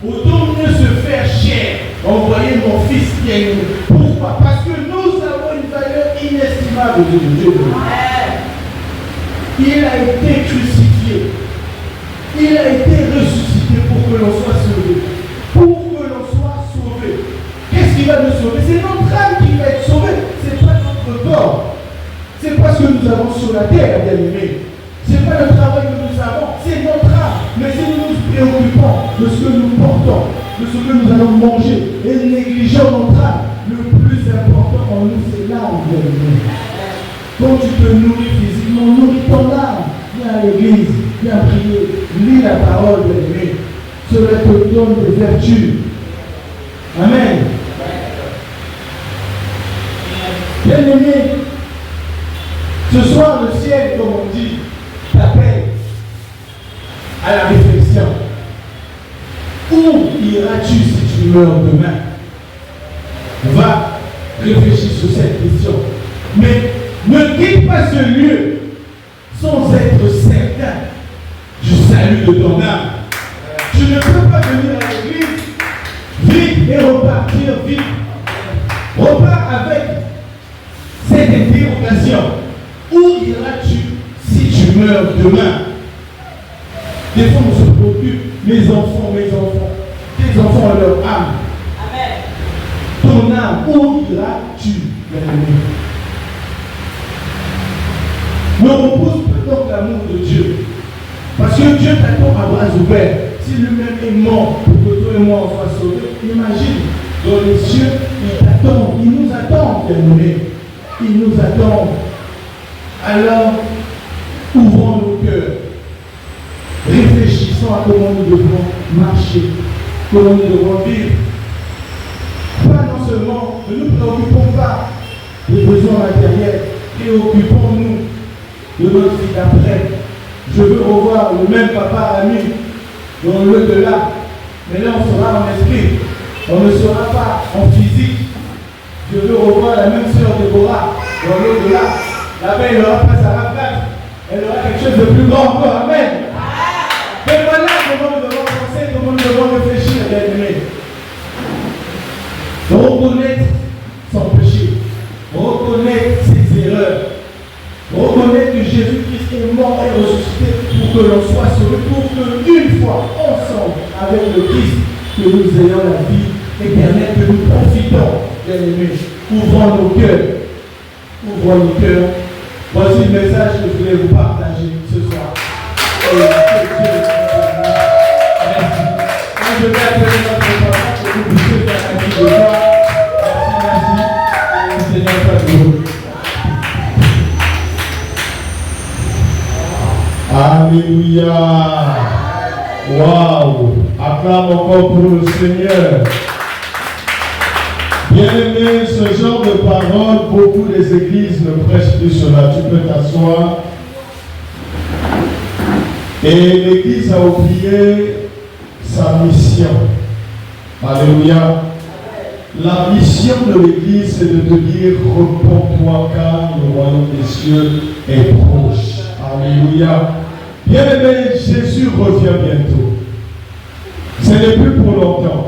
Autant mieux se faire chair, envoyer mon fils qui est nous. Pourquoi? Parce que nous avons une valeur inestimable de Dieu. Il a été crucifié. Il a été ressuscité pour que l'on soit sauvé. Pour que l'on soit sauvé. Qu'est-ce qui va nous sauver? C'est notre âme qui va être sauvée. Ce n'est pas notre corps. Ce n'est pas ce que nous avons sur la terre, bien aimé. Ce n'est pas le travail que nous avons. C'est notre âme. Mais si nous nous préoccupons de ce que nous portons, de ce que nous allons manger, et négligeons notre âme, le plus important en nous, c'est l'âme, bien aimé. Quand tu te nourris physiquement, nourris ton âme. Viens à l'église, viens prier, lis la parole, bien aimé. Cela te donne des vertus. Amen. Bien aimé, ce soir le ciel, comme on dit, t'appelle à la réflexion. Où iras-tu si tu meurs demain? Va réfléchir sur cette question. Mais ne quitte pas ce lieu sans être certain du salut de ton âme. Tu ne peux pas venir à l'église vite et repartir vite. Repars avec cette interrogation. Où iras-tu si tu meurs demain? Des fois on se préoccupe, mes enfants, tes enfants ont leur âme. Amen. Ton âme, où iras-tu, bien-aimé? Ne repose pas donc l'amour de Dieu. Parce que Dieu t'attend à bras ouverts. Si lui-même est mort pour que toi et moi on soit sauvés, imagine, dans les cieux, il t'attend, il nous attend, bien-aimé. Il nous attend. Alors, ouvrons nos cœurs. Réfléchissons à comment nous devons marcher, comment nous devons vivre. Pas non seulement, ne nous préoccupons pas des besoins matériels, préoccupons-nous de notre vie d'après. Je veux revoir le même papa ami dans l'au-delà. Mais là, on sera en esprit. On ne sera pas en physique. Je veux revoir la même sœur Déborah dans l'au-delà. Là-bas, il n'aura pas sa place. Elle aura quelque chose de plus grand encore. Amen. Mais voilà comment nous devons penser, comment nous devons réfléchir, bien aimés. Reconnaître son péché. Reconnaître ses erreurs. Reconnaître que Jésus-Christ est mort et ressuscité pour que l'on soit sauvé, pour que une fois ensemble avec le Christ, que nous ayons la vie éternelle, que nous profitons, bien aimés. Ouvrons nos cœurs. Ouvrons nos cœurs. Voici le message que je voulais vous partager ce soir. Merci. Je vais appeler notre papa pour que vous puissiez faire un petit peu de joie. Merci. Seigneur, pas de vous. Alléluia. Waouh. Acclame encore pour le Seigneur. Bien-aimé, ce genre de parole, beaucoup des églises ne prêchent plus cela. Tu peux t'asseoir. Et l'église a oublié sa mission. Alléluia. La mission de l'église, c'est de te dire, repens-toi car le royaume des cieux est proche. Alléluia. Bien-aimé, Jésus revient bientôt. Ce n'est plus pour longtemps.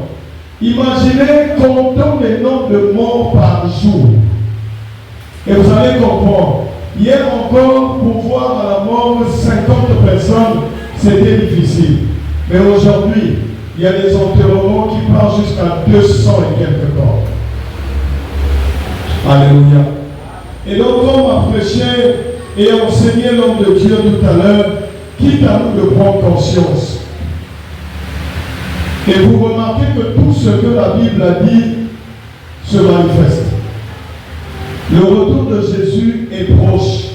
Imaginez comptons les nombres de morts par jour. Et vous allez comprendre. Hier encore, pour voir à la mort 50 personnes, c'était difficile. Mais aujourd'hui, il y a des enterrements qui partent jusqu'à 200 et quelques corps. Alléluia. Et donc, comme a prêché et enseigné l'homme de Dieu tout à l'heure, quitte à nous de prendre conscience. Et vous remarquez que tout ce que la Bible a dit se manifeste. Le retour de Jésus est proche.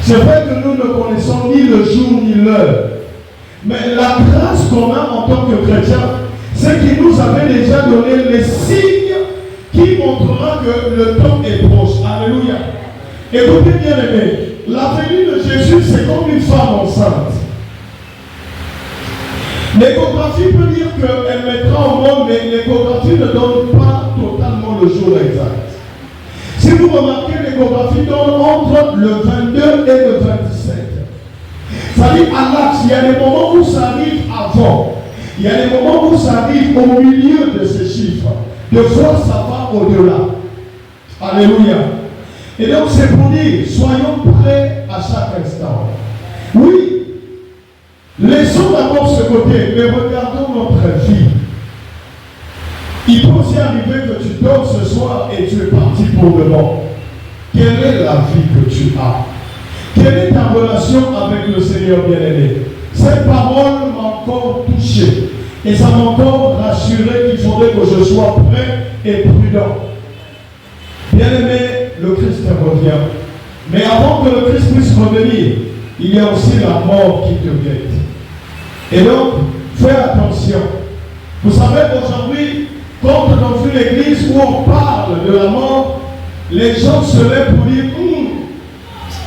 C'est vrai que nous ne connaissons ni le jour ni l'heure. Mais la grâce qu'on a en tant que chrétien, c'est qu'il nous avait déjà donné les signes qui montrera que le temps est proche. Alléluia. Écoutez bien aimé, la venue de Jésus, c'est comme une femme enceinte. L'échographie peut dire qu'elle mettra au monde, mais l'échographie ne donne pas totalement le jour exact. Si vous remarquez, l'échographie donne entre le 22 et le 27. Ça dit à l'axe, il y a des moments où ça arrive avant. Il y a des moments où ça arrive au milieu de ces chiffres. Des fois, ça va au-delà. Alléluia. Et donc, c'est pour dire, soyons prêts à chaque instant. Oui, laissons d'abord ce côté, mais regardons notre vie. Il peut aussi arriver que tu dors ce soir et tu es parti pour demain. Quelle est la vie que tu as? Quelle est ta relation avec le Seigneur bien-aimé? Cette parole m'a encore touché. Et ça m'a encore rassuré qu'il faudrait que je sois prêt et prudent. Bien-aimé, le Christ revient. Mais avant que le Christ puisse revenir, il y a aussi la mort qui te guette. Et donc, fais attention. Vous savez qu'aujourd'hui, quand dans une église où on parle de la mort, les gens se lèvent pour dire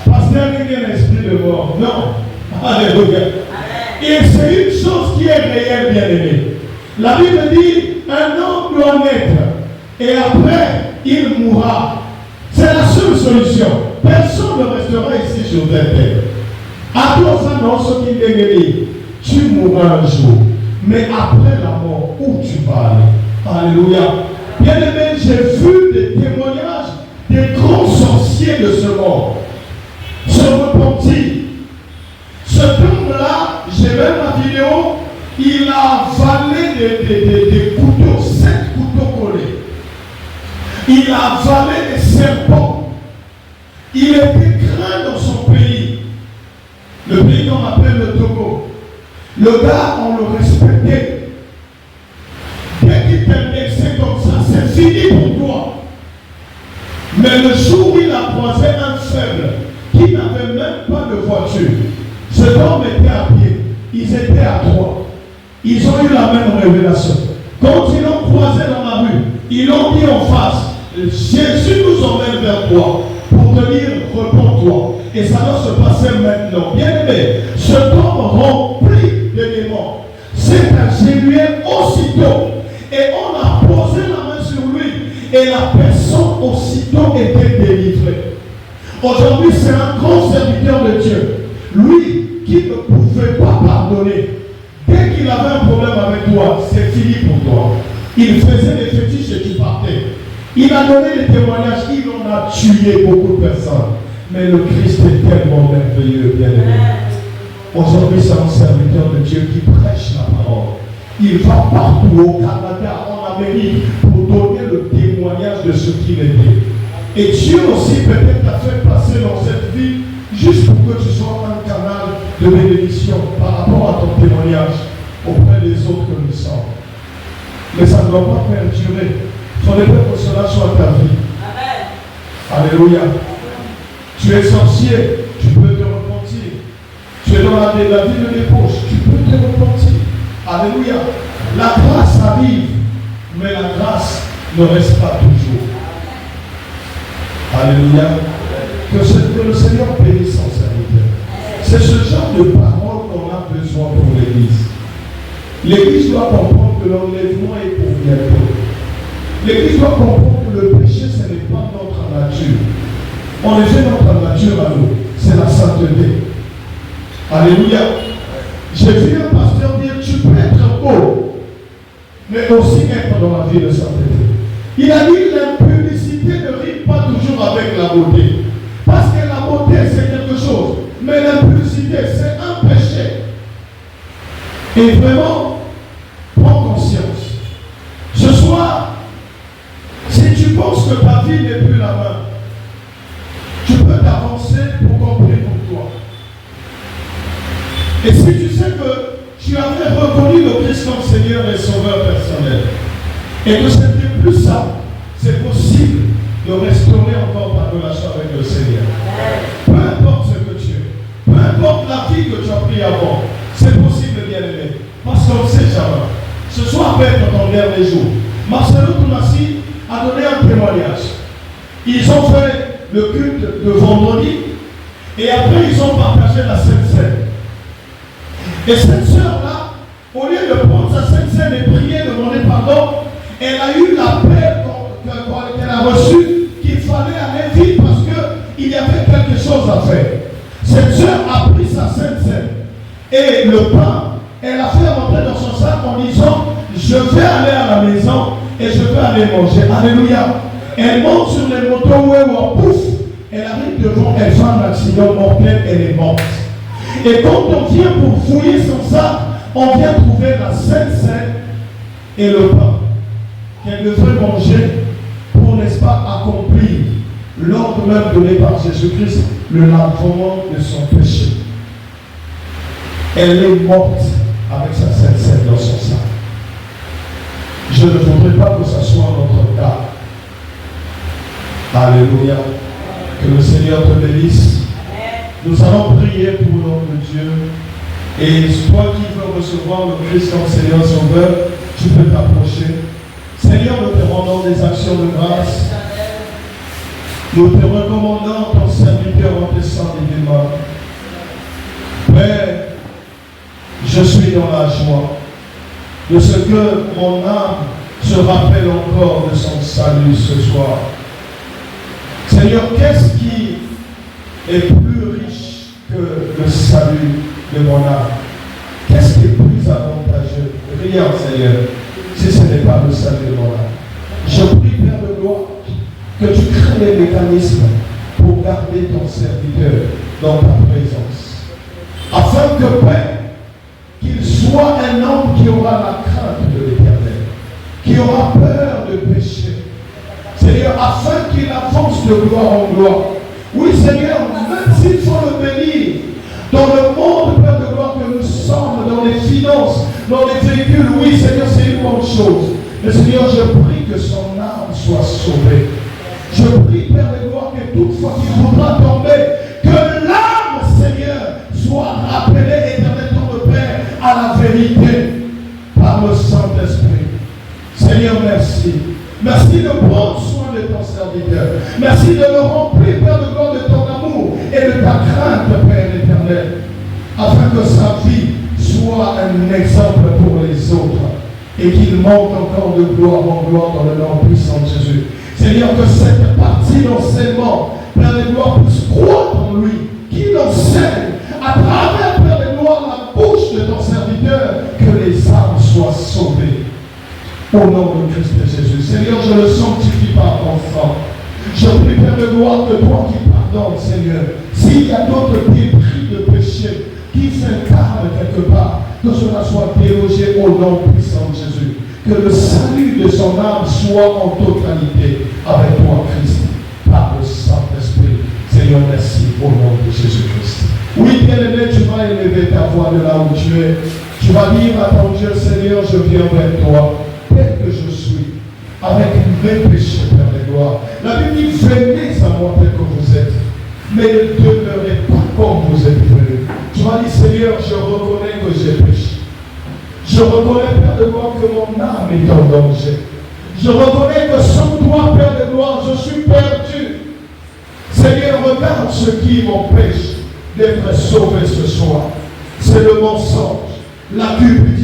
pasteur, il y a un esprit de mort. Non. Alléluia. Et c'est une chose qui est réelle, bien-aimé. La Bible dit un homme doit naître et après il mourra. C'est la seule solution. Personne ne restera ici sur cette terre. À toi, ça, non, ce qui est dit, tu mourras un jour. Mais après la mort, où tu vas aller? Alléluia. Bien-aimé, j'ai vu des témoignages des grands sorciers de ce monde se repentir. Ce homme-là, j'ai même la vidéo, il a avalé des couteaux, 7 couteaux collés. Il a avalé des serpents. Il était craint dans son pays. Le pays qu'on appelle le Togo. Le gars, on le respectait. Dès qu'il t'indexait comme ça, c'est fini pour toi. Mais le jour où il a croisé un faible qui n'avait même pas de voiture, cet homme était à pied, ils étaient à 3. Ils ont eu la même révélation. Quand ils l'ont croisé dans la rue, ils l'ont dit en face, Jésus nous emmène vers toi pour te dire, repens-toi. Et ça doit se passer maintenant. Bien aimé, cet homme rempli de démons s'est agenouillé aussitôt. Et on a posé la main sur lui. Et la personne aussitôt était délivrée. Aujourd'hui, c'est un grand serviteur de Dieu. Lui qui ne pouvait pas pardonner. Dès qu'il avait un problème avec toi, c'est fini pour toi. Il faisait des fétiches et tu partais. Il a donné des témoignages, il en a tué beaucoup de personnes. Mais le Christ est tellement merveilleux, bien-aimé. Aujourd'hui, c'est un serviteur de Dieu qui prêche la parole. Il va partout au Canada, en Amérique, pour donner le témoignage de ce qu'il était. Et Dieu aussi peut-être t'a fait passer dans cette vie juste pour que tu sois un canal de bénédiction par rapport à ton témoignage auprès des autres que nous sommes. Mais ça ne doit pas perdurer. Il faudrait que cela soit ta vie. Amen. Alléluia. Tu es sorcier, tu peux te repentir. Tu es dans la vie de débauche, tu peux te repentir. Alléluia. La grâce arrive, mais la grâce ne reste pas toujours. Alléluia. Que le Seigneur bénisse son serviteur. C'est ce genre de parole qu'on a besoin pour l'Église. L'Église doit comprendre que l'enlèvement est pour bientôt. L'Église doit comprendre que le péché, ce n'est pas notre nature. En effet, notre nature à nous, c'est la sainteté. Alléluia. J'ai vu un pasteur dire, tu peux être beau, mais aussi être dans la vie de sainteté. Il a dit, l'impudicité ne rime pas toujours avec la beauté. Parce que la beauté, c'est quelque chose. Mais l'impudicité, c'est un péché. Et vraiment, prends conscience. Ce soir, si tu penses que ta vie n'est plus la même, tu peux t'avancer pour qu'on prie pour toi. Et si tu sais que tu avais reconnu le Christ comme Seigneur et Sauveur personnel, et que ce n'était plus ça, c'est possible de restaurer encore ta relation avec le Seigneur. Peu importe ce que tu es, peu importe la vie que tu as pris avant, c'est possible, bien-aimé. Parce qu'on ne sait jamais. Ce soir peut être ton dernier jour. Marcelo Tounassi a donné un témoignage. Ils ont fait le culte de vendredi Et après, ils ont partagé la Sainte Seine. Et cette sœur-là, au lieu de prendre sa Sainte Seine et prier, demander pardon, elle a eu la paix qu'elle a reçue, qu'il fallait aller vite parce qu'il y avait quelque chose à faire. Cette sœur a pris sa Sainte Seine et le pain, elle a fait rentrer dans son sac en disant, je vais aller à la maison et je vais aller manger. Alléluia. Elle monte sur les motos, pouf, elle arrive devant, elle fait un accident mortel, elle est morte. Et quand on vient pour fouiller son sac, on vient trouver la Sainte Seine et le pain qu'elle devrait manger pour, n'est-ce pas, accomplir l'ordre même donné par Jésus-Christ, le lavement de son péché. Elle est morte avec sa Sainte Seine dans son sac. Je ne voudrais pas que ce soit notre cas. Alléluia. Que le Seigneur te bénisse. Nous allons prier pour notre Dieu. Et toi qui veux recevoir le Christ comme Seigneur Sauveur, tu peux t'approcher. Seigneur, nous te rendons des actions de grâce. Nous te recommandons ton serviteur en tes sangs divinement. Père, je suis dans la joie de ce que mon âme se rappelle encore de son salut ce soir. Seigneur, qu'est-ce qui est plus riche que le salut de mon âme? Qu'est-ce qui est plus avantageux? Rien, Seigneur, si ce n'est pas le salut de mon âme. Je prie, Père de gloire, que tu crées les mécanismes pour garder ton serviteur dans ta présence. Afin que, Père, qu'il soit un homme qui aura la crainte de l'Éternel, qui aura peur de pécher. Seigneur, afin qu'il avance de gloire en gloire. Oui, Seigneur, même s'il faut le bénir, dans le monde, Père de gloire, que nous sommes, dans les finances, dans les véhicules, oui, Seigneur, c'est une bonne chose. Mais Seigneur, je prie que son âme soit sauvée. Je prie, Père de gloire, que toutefois qu'il voudra tomber, que l'âme, Seigneur, soit rappelée, Éternel, ton Père, à la vérité, par le Saint-Esprit. Seigneur, merci. Merci de prendre soin de ton serviteur. Merci de le remplir, Père de gloire, de ton amour et de ta crainte, Père éternel, afin que sa vie soit un exemple pour les autres et qu'il monte encore de gloire en gloire dans le nom puissant de Jésus. Seigneur, que cette partie d'enseignement, Père de gloire, puisse croître en lui, qu'il enseigne à travers, Père de gloire, la bouche de ton serviteur, que les âmes soient sauvées. Au nom de Christ Jésus. Seigneur, je le sanctifie par ton sang. Je prie, Père de gloire, que toi qui pardonnes, Seigneur, s'il y a d'autres débris de péché qui s'incarnent quelque part, que cela soit délogé au nom puissant de Jésus. Que le salut de son âme soit en totalité avec toi, Christ, par le Saint-Esprit. Seigneur, merci au nom de Jésus-Christ. Oui, bien-aimé, tu vas élever ta voix de là où tu es. Tu vas dire à ton Dieu, Seigneur, je viens vers toi. Tel que je suis, avec mes péchés, Père de gloire. La Bible dit, venez à moi tel que vous êtes, mais ne demeurez pas comme vous êtes venus. Tu m'as dit, Seigneur, je reconnais que j'ai péché. Je reconnais, Père de gloire, que mon âme est en danger. Je reconnais que sans toi, Père de gloire, je suis perdu. Seigneur, regarde ce qui m'empêche d'être sauvé ce soir. C'est le mensonge, la cupidité,